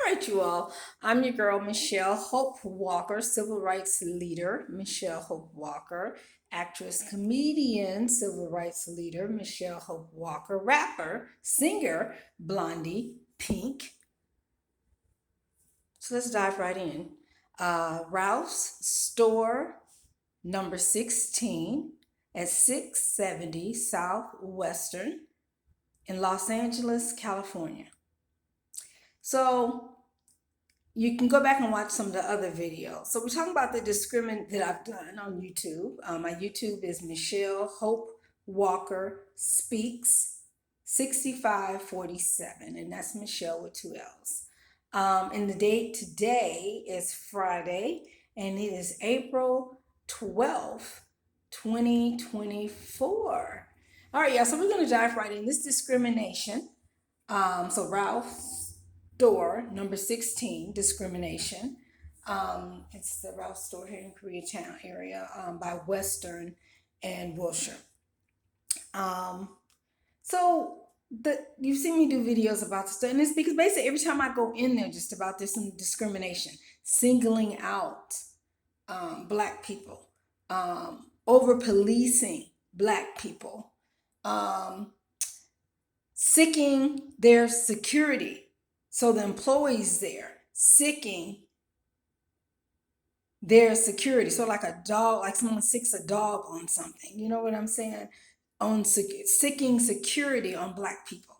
right, you all. I'm your girl, Michelle Hope Walker, civil rights leader, Michelle Hope Walker, actress, comedian, civil rights leader, Michelle Hope Walker, rapper, singer, Blondie Pink. So let's dive right in. Ralph's store number 16 at 670 Southwestern in Los Angeles, California. So you can go back and watch some of the other videos. So we're talking about the discrimination that I've done on YouTube. My YouTube is Michelle Hope Walker Speaks 6547, and that's Michelle with two L's. And the date today is Friday, and it is April 12th, 2024. All right, yeah, so we're going to dive right in. This discrimination. So Ralph store number 16, discrimination. It's the Ralph store here in Koreatown area by Western and Wilshire. So you've seen me do videos about this stuff, and it's because basically every time I go in there just about this some discrimination, singling out black people, over policing black people, seeking their security. So the employees there seeking their security. So like a dog, like someone seeks a dog on something. You know what I'm saying? On seeking security on black people,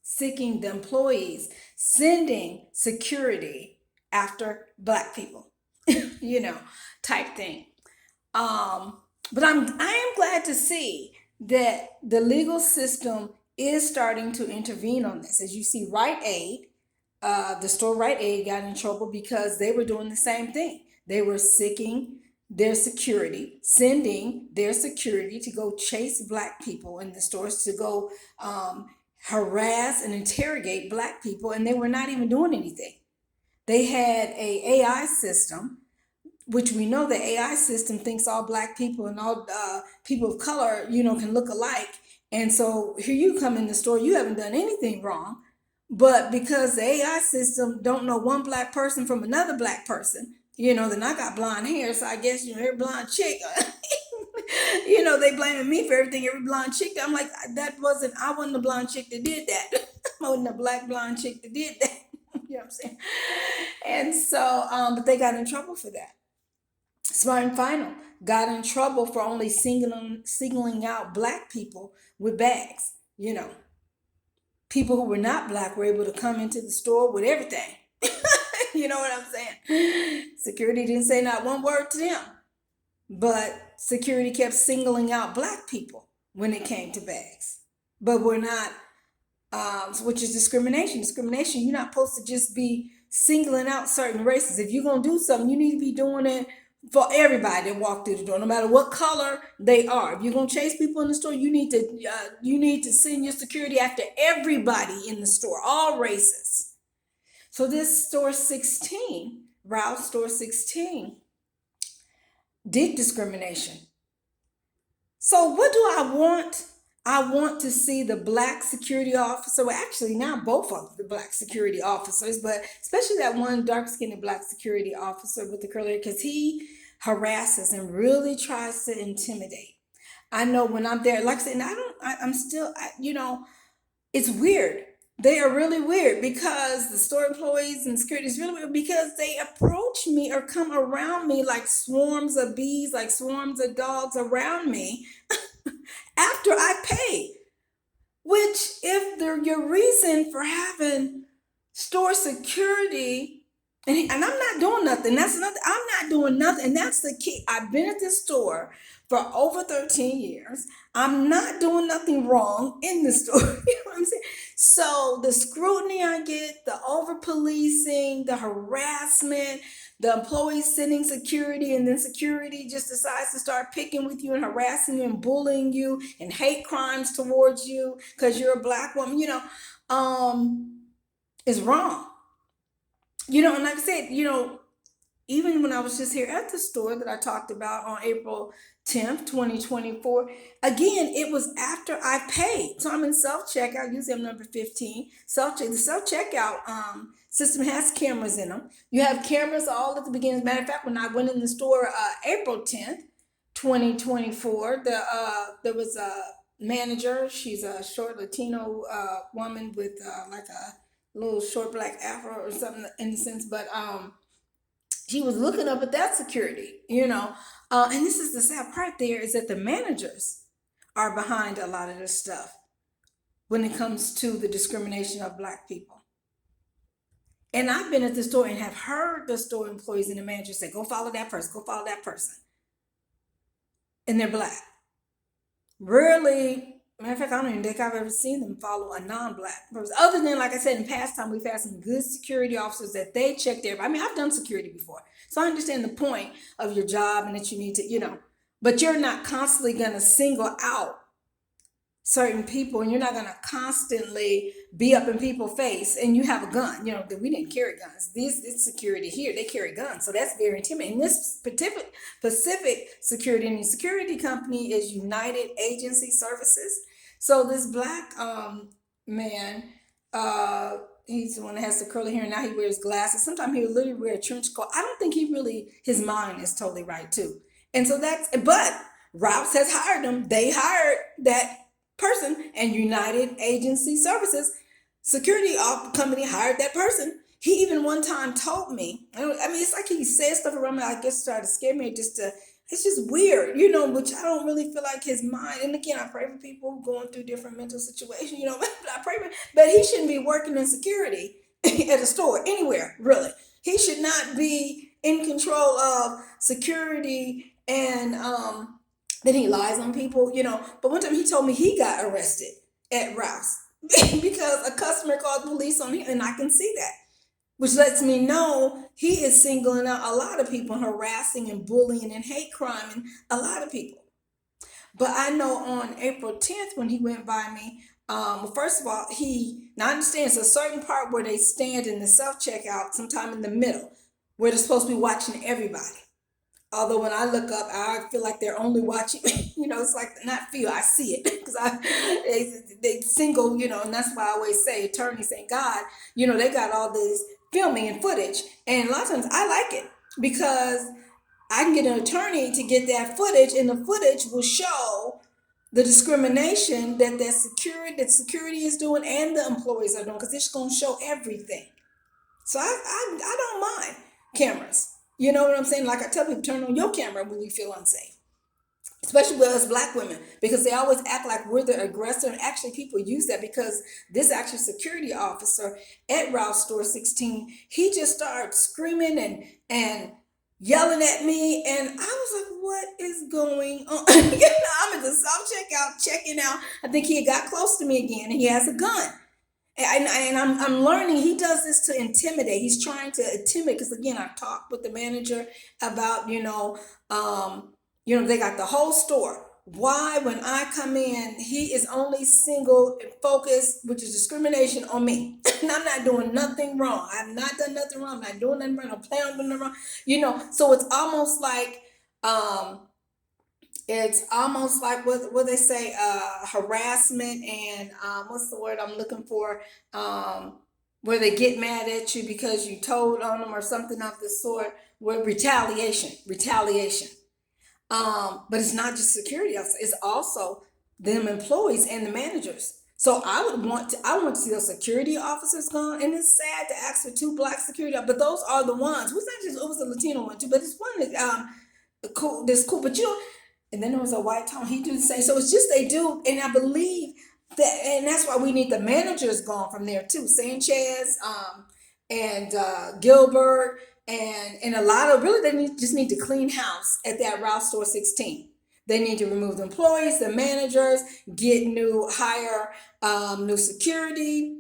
seeking the employees, sending security after black people, type thing. But I am glad to see that the legal system is starting to intervene on this. As you see, Rite Aid, the store Rite Aid got in trouble because they were doing the same thing. They were seeking their security, sending their security to go chase black people in the stores, to go harass and interrogate black people, and they were not even doing anything. They had a AI system, which we know the AI system thinks all black people and all people of color, can look alike. And so here you come in the store, you haven't done anything wrong, but because the AI system don't know one black person from another black person, then I got blonde hair, so I guess every blonde chick, they blaming me for everything. Every blonde chick, I'm like, I wasn't the blonde chick that did that. I wasn't a black blonde chick that did that. You know what I'm saying? And so, but they got in trouble for that. Smart and Final got in trouble for only singling out black people with bags. People who were not black were able to come into the store with everything. You know what I'm saying? Security didn't say not one word to them, but security kept singling out black people when it came to bags. But we're not, which is discrimination. Discrimination, you're not supposed to just be singling out certain races. If you're going to do something, you need to be doing it for everybody that walk through the door, no matter what color they are. If you're gonna chase people in the store, you need to send your security after everybody in the store, all races. So this store 16, Ralph store 16, did discrimination. So what do I want? I want to see the black security officer, well, actually now both of the black security officers, but especially that one dark-skinned black security officer with the curly hair, because he harasses and really tries to intimidate. I know when I'm there, like I said, and I'm still, it's weird. They are really weird because the store employees and security is really weird because they approach me or come around me like swarms of bees, like swarms of dogs around me after I pay. Which, if your reason for having store security, and I'm not doing nothing. That's nothing. I'm not doing nothing. And that's the key. I've been at this store for over 13 years. I'm not doing nothing wrong in the store. You know what I'm saying? So the scrutiny I get, the over policing, the harassment, the employees sending security, and then security just decides to start picking with you and harassing you and bullying you and hate crimes towards you because you're a black woman, is wrong. And like I said, even when I was just here at the store that I talked about on April 10th, 2024, again, it was after I paid. So I'm in self checkout. Usually I'm number 15. The self checkout system has cameras in them. You have cameras all at the beginning. As a matter of fact, when I went in the store April 10th, 2024, there was a manager. She's a short Latino woman with like a little short black afro or something in the sense, but he was looking up at that security. And this is the sad part there is that the managers are behind a lot of this stuff when it comes to the discrimination of Black people. And I've been at the store and have heard the store employees and the managers say, go follow that person, go follow that person. And they're Black. Rarely, matter of fact, I don't even think I've ever seen them follow a non-Black person. Other than, like I said, in past time, we've had some good security officers that they checked everybody. I mean, I've done security before. So I understand the point of your job and that you need to, but you're not constantly going to single out certain people, and you're not going to constantly be up in people's face and you have a gun. We didn't carry guns. This security here, they carry guns. So that's very intimidating. This Pacific security company is United Agency Services. So this Black man, he's the one that has the curly hair, and now he wears glasses. Sometimes he would literally wear a trench coat. I don't think his mind is totally right too. And so but Rouse has hired him. They hired that person, and United Agency Services security company hired that person. He even one time told me, I mean, it's like he said stuff around me, I guess, to try to scare me, it's just weird, which I don't really feel like his mind. And again, I pray for people going through different mental situations, but I pray but he shouldn't be working in security at a store anywhere, really. He should not be in control of security, and then he lies on people, But one time he told me he got arrested at Rouse because a customer called police on him, and I can see that, which lets me know he is singling out a lot of people, harassing and bullying and hate crime and a lot of people. But I know on April 10th, when he went by me, first of all, now I understand it's a certain part where they stand in the self checkout, sometime in the middle, where they're supposed to be watching everybody. Although when I look up, I feel like they're only watching me. It's like, not feel, I see it. Because they single, and that's why I always say, attorneys, thank God, they got all this filming and footage. And a lot of times I like it because I can get an attorney to get that footage, and the footage will show the discrimination that security is doing and the employees are doing, because it's going to show everything. So I don't mind cameras. You know what I'm saying? Like I tell people, turn on your camera when you feel unsafe, especially with us Black women, because they always act like we're the aggressor. And actually, people use that because this actually security officer at Rouse Store 16, he just started screaming and yelling at me, and I was like, what is going on? I'm at the self checkout checking out. I think he got close to me again, and he has a gun. And I'm learning he does this to intimidate. He's trying to intimidate, because again, I talked with the manager about, they got the whole store. Why, when I come in, he is only single and focused, which is discrimination on me. And I'm not doing nothing wrong. I've not done nothing wrong. I'm not doing nothing wrong. I'm planning on doing nothing wrong. So it's almost like what they say, harassment, and what's the word I'm looking for, where they get mad at you because you told on them or something of the sort, where retaliation. But it's not just security officers, it's also them employees and the managers. So I want to see those security officers gone, and it's sad to ask for 2 Black security, but those are the ones. It was a Latino one too, but it's one that cool. This cool, but and then there was a white tone. He do the same. So it's just they do, and I believe that, and that's why we need the managers gone from there too. Sanchez, and Gilbert, and a lot of, really, they just need to clean house at that Rouse Store 16. They need to remove the employees, the managers, hire new security,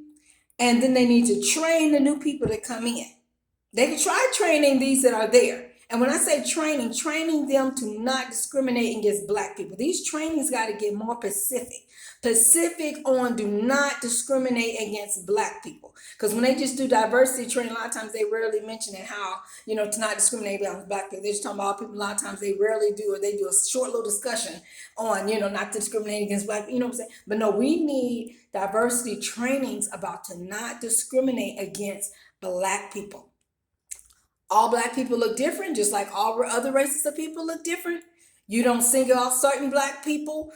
and then they need to train the new people that come in. They can try training these that are there, And when I say training, training them to not discriminate against black people. These trainings got to get more specific. Specific on do not discriminate against black people. Because when they just do diversity training, a lot of times they rarely mention it how, to not discriminate against black people. They're just talking about people, a lot of times they rarely do, or they do a short little discussion on, not to discriminate against black people, you know what I'm saying? But no, we need diversity trainings about to not discriminate against black people. All black people look different, just like all other races of people look different. You don't single out certain black people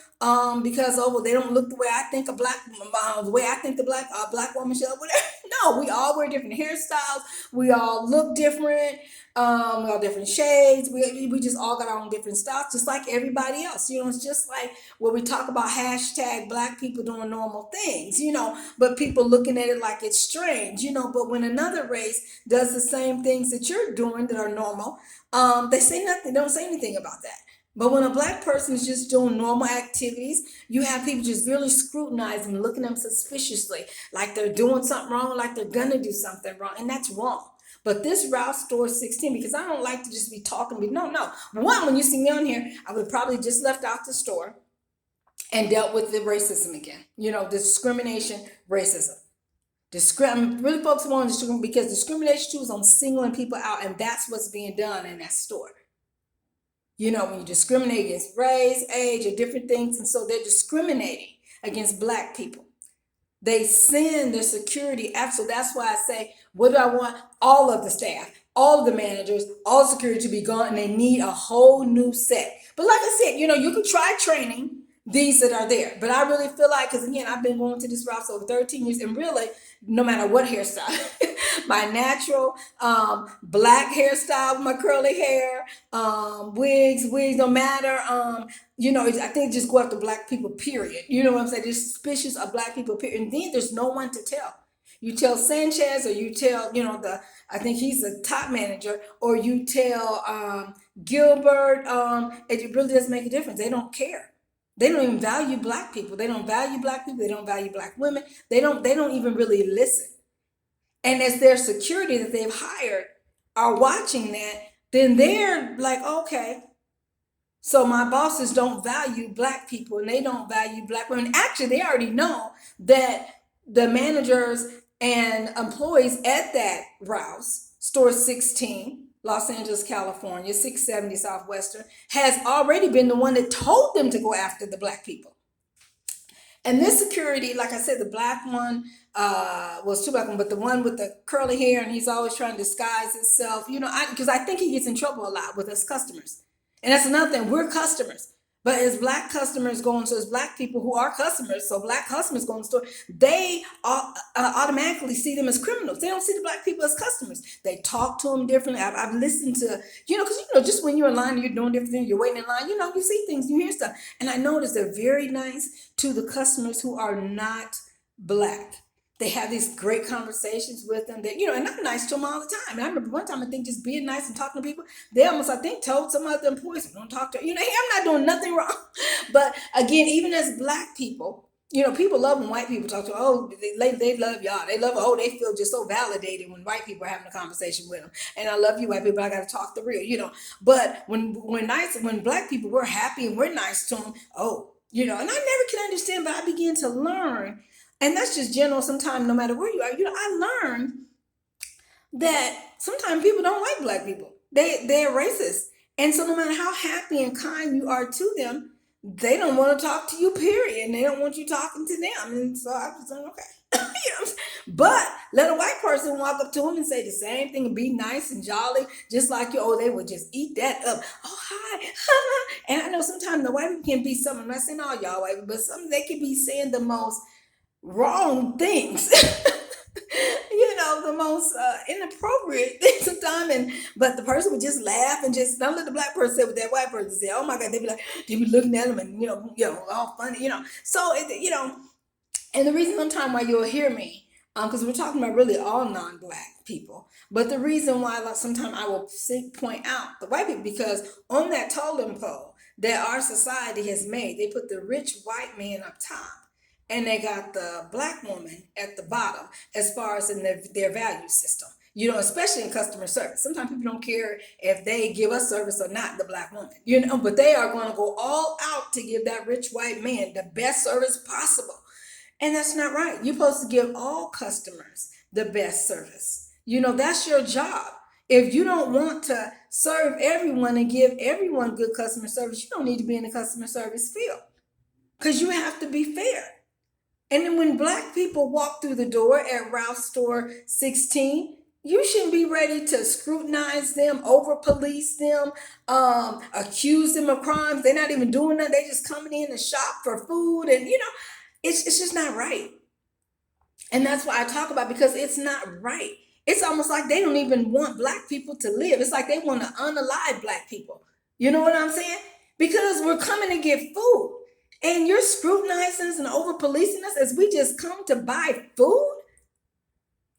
because they don't look the way I think a black the way I think the black woman should. Whatever. No, we all wear different hairstyles. We all look different. We all different shades. We just all got our own different styles, just like everybody else. It's just like when we talk about hashtag black people doing normal things. But people looking at it like it's strange. But when another race does the same things that you're doing that are normal, they say nothing. They don't say anything about that. But when a black person is just doing normal activities, you have people just really scrutinizing, looking at them suspiciously, like they're doing something wrong, like they're gonna do something wrong, and that's wrong. But this Rouse Store 16, because I don't like to just be talking. No. One, when you see me on here, I would have probably just left out the store and dealt with the racism again. Discrimination, racism. I'm really focusing on discrimination because discrimination too is on singling people out, and that's what's being done in that store. When you discriminate against race, age, or different things, and so they're discriminating against black people. They send their security after. So that's why I say, what do I want? All of the staff, all of the managers, all security to be gone, and they need a whole new set. But like I said, you can try training these that are there. But I really feel like, because again, I've been going to this route for over 13 years, and really, no matter what hairstyle, my natural black hairstyle with my curly hair, wigs, no matter, I think just go after black people, period. You know what I'm saying? They're suspicious of black people, period. And then there's no one to tell. You tell Sanchez, or you tell, I think he's the top manager, or you tell Gilbert, it really doesn't make a difference. They don't care. They don't even value black people. They don't value black people. They don't value black women. They don't even really listen. And as their security that they've hired are watching that, then they're like, okay, so my bosses don't value black people and they don't value black women. Actually, they already know that the managers and employees at that Rouse, Store 16, Los Angeles, California, 670 Southwestern, has already been the one that told them to go after the black people. And this security, like I said, the black one was two black ones, but the one with the curly hair, and he's always trying to disguise himself, because I think he gets in trouble a lot with us customers. And that's another thing, we're customers. But as black customers go into, as black people who are customers, so black customers go in the store, they automatically see them as criminals. They don't see the black people as customers. They talk to them differently. I've listened to, because, just when you're in line, you're doing different things, you're waiting in line, you see things, you hear stuff. And I noticed they're very nice to the customers who are not black. They have these great conversations with them that, and I'm nice to them all the time. And I remember one time, I think just being nice and talking to people, they almost, I think, told some of the employees, don't talk to her. Hey, I'm not doing nothing wrong. But again, even as black people, people love when white people talk to them. Oh, they love y'all. They love, they feel just so validated when white people are having a conversation with them. And I love you, white people, I got to talk the real, But when black people, we're happy and we're nice to them, and I never can understand, but I began to learn. And that's just general. Sometimes, no matter where you are, I learned that sometimes people don't like black people. They're racist. And so no matter how happy and kind you are to them, they don't want to talk to you, period. And they don't want you talking to them. And so I was like, okay. But let a white person walk up to them and say the same thing and be nice and jolly, just like you. They would just eat that up. Oh, hi. And I know sometimes the white people can be something. I'm not saying all y'all white people, but some they can be saying the most wrong things, the most inappropriate things sometimes, but the person would just laugh and just don't let the black person say what that white person say. Oh my God, they be looking at them and all funny, So and the reason sometimes why you'll hear me, because we're talking about really all non-black people, but the reason why sometimes I will point out the white people, because on that totem pole that our society has made, they put the rich white man up top. And they got the black woman at the bottom as far as in their value system. you know, especially in customer service. Sometimes people don't care if they give us service or not, the Black woman, you know, but they are going to go all out to give that rich white man the best service possible. And that's not right. You're supposed to give all customers the best service. You know, that's your job. If you don't want to serve everyone and give everyone good customer service, you don't need to be in the customer service field because you have to be fair. And then when Black people walk through the door at Ralph Store 16, you shouldn't be ready to scrutinize them, over police them, accuse them of crimes. They're not even doing that. They just coming in to shop for food. And, you know, it's just not right. And that's why I talk about, because it's not right. It's almost like they don't even want Black people to live. It's like they want to unalive Black people. You know what I'm saying? Because we're coming to get food. And you're scrutinizing us and over policing us as we just come to buy food.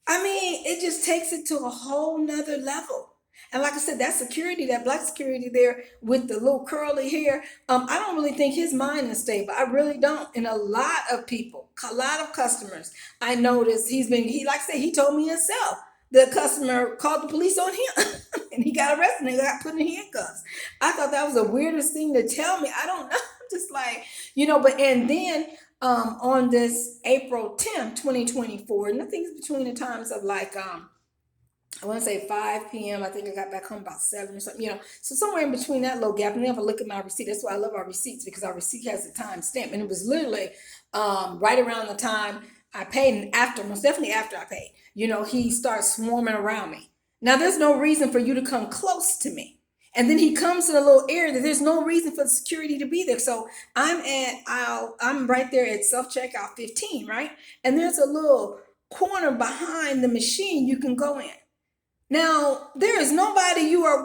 I mean, it just takes it to a whole nother level. And like I said, that security, that Black security there with the little curly hair, I don't really think his mind is stable. I really don't. And a lot of people, a lot of customers, I noticed he like I said, he told me himself. The customer called the police on him and he got arrested and got put in handcuffs. I thought that was the weirdest thing to tell me. I don't know. Just like, you know, but and then on this April 10th, 2024, nothing's between the times of like I want to say 5 p.m. I think I got back home about 7 or something, you know. So somewhere in between that little gap, and then if I look at my receipt, that's why I love our receipts, because our receipt has a time stamp, and it was literally right around the time I paid, and after, most definitely after I paid, you know, he starts swarming around me. Now, there's no reason for you to come close to me. And then he comes to the little area that there's no reason for the security to be there. So I'm right there at self checkout 15, right? And there's a little corner behind the machine you can go in. Now, there is nobody you are